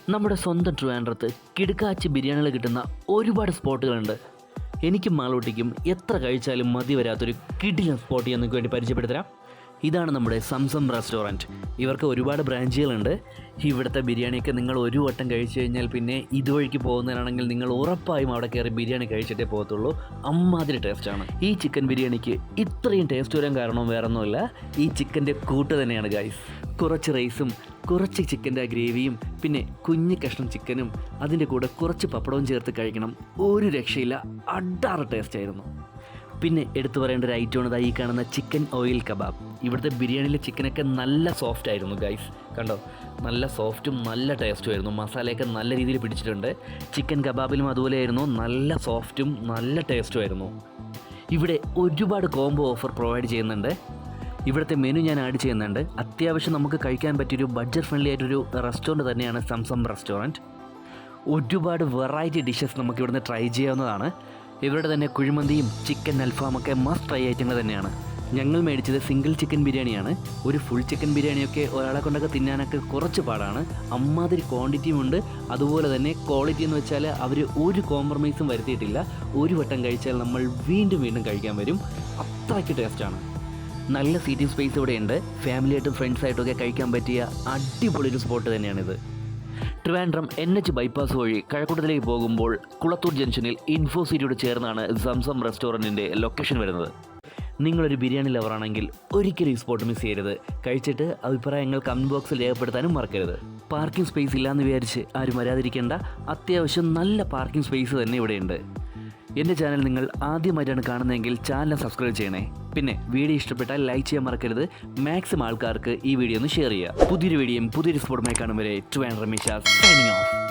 നമ്മുടെ സ്വന്തം ട്രിവാൻഡ്രത്ത് കിടുക്കാച്ചി ബിരിയാണികൾ കിട്ടുന്ന ഒരുപാട് സ്പോട്ടുകളുണ്ട്. എനിക്കും മാളൂട്ടിക്കും എത്ര കഴിച്ചാലും മതി വരാത്തൊരു കിടിലൻ സ്പോട്ട് ഞാൻ നിങ്ങൾക്ക് വേണ്ടി പരിചയപ്പെടുത്തരാം. ഇതാണ് നമ്മുടെ സംസം റെസ്റ്റോറൻറ്റ്. ഇവർക്ക് ഒരുപാട് ബ്രാഞ്ചുകളുണ്ട്. ഇവിടുത്തെ ബിരിയാണിയൊക്കെ നിങ്ങൾ ഒരു വട്ടം കഴിച്ചു കഴിഞ്ഞാൽ പിന്നെ ഇതുവഴിക്ക് പോകുന്നതിനാണെങ്കിൽ നിങ്ങൾ ഉറപ്പായും അവിടെ കയറി ബിരിയാണി കഴിച്ചിട്ടേ പോകത്തുള്ളൂ. അമ്മാതിരി ടേസ്റ്റാണ്. ഈ ചിക്കൻ ബിരിയാണിക്ക് ഇത്രയും ടേസ്റ്റ് വരാൻ കാരണം വേറൊന്നുമില്ല, ഈ ചിക്കൻ്റെ കൂട്ട് തന്നെയാണ് ഗൈസ്. കുറച്ച് റൈസും കുറച്ച് ചിക്കൻ്റെ ഗ്രേവിയും പിന്നെ കുഞ്ഞ് കഷ്ണം ചിക്കനും അതിൻ്റെ കൂടെ കുറച്ച് പപ്പടവും ചേർത്ത് കഴിക്കണം. ഒരു രക്ഷയില്ല, അഡാറ് ടേസ്റ്റായിരുന്നു. പിന്നെ എടുത്തു പറയേണ്ട ഒരു ഐറ്റമാണ് ഈ കാണുന്ന ചിക്കൻ ഓയിൽ കബാബ്. ഇവിടുത്തെ ബിരിയാണിയിലെ ചിക്കനൊക്കെ നല്ല സോഫ്റ്റ് ആയിരുന്നു ഗൈസ്. കണ്ടോ, നല്ല സോഫ്റ്റും നല്ല ടേസ്റ്റും ആയിരുന്നു. മസാലയൊക്കെ നല്ല രീതിയിൽ പിടിച്ചിട്ടുണ്ട്. ചിക്കൻ കബാബിലും അതുപോലെയായിരുന്നു, നല്ല സോഫ്റ്റും നല്ല ടേസ്റ്റും ആയിരുന്നു. ഇവിടെ ഒരുപാട് കോംബോ ഓഫർ പ്രൊവൈഡ് ചെയ്യുന്നുണ്ട്. ഇവിടുത്തെ മെനു ഞാൻ ആഡ് ചെയ്യുന്നുണ്ട്. അത്യാവശ്യം നമുക്ക് കഴിക്കാൻ പറ്റിയൊരു ബഡ്ജറ്റ് ഫ്രണ്ട്ലി ആയിട്ടൊരു റെസ്റ്റോറൻറ്റ് തന്നെയാണ് സംസം റെസ്റ്റോറൻറ്റ്. ഒരുപാട് വെറൈറ്റി ഡിഷസ് നമുക്ക് ഇവിടുന്ന് ട്രൈ ചെയ്യാവുന്നതാണ്. ഇവരുടെ തന്നെ കുഴിമന്തിയും ചിക്കൻ അൽഫാമൊക്കെ മസ്റ്റ് ട്രൈ ഐറ്റങ്ങൾ തന്നെയാണ്. ഞങ്ങൾ മേടിച്ചത് സിംഗിൾ ചിക്കൻ ബിരിയാണിയാണ്. ഒരു ഫുൾ ചിക്കൻ ബിരിയാണിയൊക്കെ ഒരാളെ കൊണ്ടൊക്കെ തിന്നാനൊക്കെ കുറച്ച് പാടാണ്. അമ്മാതിരി ക്വാണ്ടിറ്റിയും ഉണ്ട്. അതുപോലെ തന്നെ ക്വാളിറ്റി എന്ന് വെച്ചാൽ അവർ ഒരു കോംപ്രമൈസും വരുത്തിയിട്ടില്ല. ഒരു വട്ടം കഴിച്ചാൽ നമ്മൾ വീണ്ടും വീണ്ടും കഴിക്കാൻ വരും. അത്രയ്ക്ക് ടേസ്റ്റാണ്. നല്ല സീറ്റിംഗ് സ്പേസ് ഇവിടെയുണ്ട്. ഫാമിലിയായിട്ടും ഫ്രണ്ട്സായിട്ടുമൊക്കെ കഴിക്കാൻ പറ്റിയ അടിപൊളി ഒരു സ്പോട്ട് തന്നെയാണിത്. ട്രിവാൻഡ്രം NH ബൈപ്പാസ് വഴി കഴക്കൂട്ടത്തിലേക്ക് പോകുമ്പോൾ കുളത്തൂർ ജംഗ്ഷനിൽ ഇൻഫോസിറ്റിയോട് ചേർന്നാണ് സംസം റെസ്റ്റോറൻറ്റിൻ്റെ ലൊക്കേഷൻ വരുന്നത്. നിങ്ങളൊരു ബിരിയാണി ലവറാണെങ്കിൽ ഒരിക്കലും ഈ സ്പോട്ട് മിസ് ചെയ്യരുത്. കഴിച്ചിട്ട് അഭിപ്രായങ്ങൾ കമൻറ്റ് ബോക്സിൽ രേഖപ്പെടുത്താനും മറക്കരുത്. പാർക്കിംഗ് സ്പേസ് ഇല്ലയെന്ന് വിചാരിച്ച് ആരും വരാതിരിക്കേണ്ട. അത്യാവശ്യം നല്ല പാർക്കിംഗ് സ്പേസ് തന്നെ ഇവിടെയുണ്ട്. എൻ്റെ ചാനൽ നിങ്ങൾ ആദ്യമായിട്ടാണ് കാണുന്നതെങ്കിൽ ചാനൽ സബ്സ്ക്രൈബ് ചെയ്യണേ. പിന്നെ വീഡിയോ ഇഷ്ടപ്പെട്ടാൽ ലൈക്ക് ചെയ്യാൻ മറക്കരുത്. മാക്സിമം ആൾക്കാർക്ക് ഈ വീഡിയോ ഒന്ന് ഷെയർ ചെയ്യുക. പുതിയൊരു വീഡിയോയും പുതിയൊരു സ്പോട്ടുമായി കാണും വരെ ട്രിവാൻഡ്രം സൈനിങ് ഓഫ്.